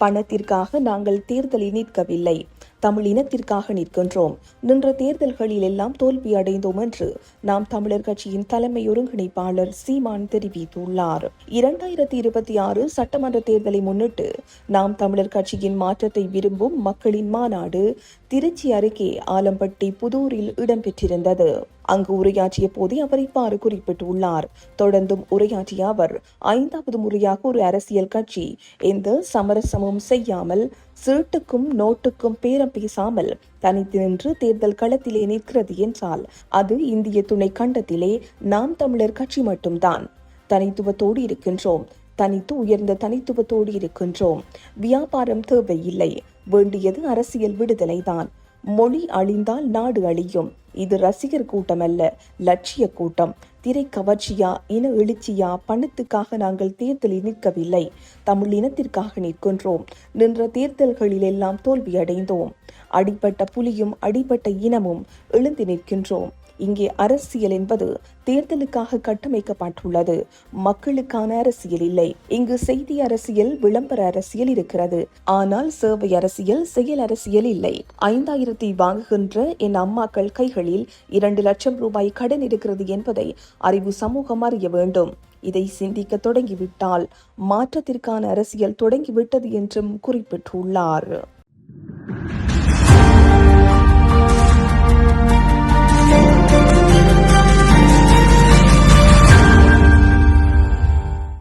பணத்திற்காக நாங்கள் தேர்தலில் நிற்கவில்லை, தமிழ் இனத்திற்காக நிற்கின்றோம். நின்ற தேர்தல்களில் எல்லாம் தோல்வி அடைந்தோம் என்று நாம் தமிழர் கட்சியின் தலைமை ஒருங்கிணைப்பாளர் சீமான் தெரிவித்துள்ளார். 2026 சட்டமன்ற தேர்தலை முன்னிட்டு நாம் தமிழர் கட்சியின் மாற்றத்தை விரும்பும் மக்களின் மாநாடு திருச்சி அருகே ஆலம்பட்டி புதூரில் இடம்பெற்றிருந்தது. அங்கு உரையாற்றிய போதே அவர் இவ்வாறு குறிப்பிட்டுள்ளார். தொடர்ந்தும் உரையாற்றிய அவர், 5வது முறையாக ஒரு அரசியல் கட்சி எந்த சமரசமும் செய்யாமல், சீட்டுக்கும் நோட்டுக்கும் பேரம் பேசாமல் தனித்து நின்று தேர்தல் களத்திலே நிற்கிறது என்றால் அது இந்திய துணை கண்டத்திலே நாம் தமிழர் கட்சி மட்டும்தான். தனித்துவத்தோடு இருக்கின்றோம், தனித்து உயர்ந்த தனித்துவத்தோடு இருக்கின்றோம். வியாபாரம் தேவையில்லை, வேண்டியது அரசியல் விடுதலைதான். மொழி அழிந்தால் நாடு அழியும். இது ரசிகர் கூட்டம் அல்ல, லட்சிய கூட்டம். திரை கவர்ச்சியா, இன எழுச்சியா, பணத்துக்காக நாங்கள் தேர்தலில் நிற்கவில்லை, தமிழ் இனத்திற்காக நிற்கின்றோம். நின்ற தேர்தல்களில் எல்லாம் தோல்வியடைந்தோம். அடிப்பட்ட புலியும் அடிப்பட்ட இனமும் எழுந்து நிற்கின்றோம். இங்கே அரசியல் என்பது தேர்தலுக்காக கட்டமைக்கப்பட்டுள்ளது, மக்களுக்கான அரசியல் இல்லை. இங்கு செய்தி அரசியல், விளம்பர அரசியல் இருக்கிறது, ஆனால் சேவை அரசியல், செயல் அரசியல் இல்லை. 5000 வாங்குகின்ற என் அம்மாக்கள் கைகளில் 2 லட்சம் ரூபாய் கடன் இருக்கிறது என்பதை அறிவு சமூகம் அறிய வேண்டும். இதை சிந்திக்க தொடங்கிவிட்டால் மாற்றத்திற்கான அரசியல் தொடங்கிவிட்டது என்றும் குறிப்பிட்டுள்ளார்.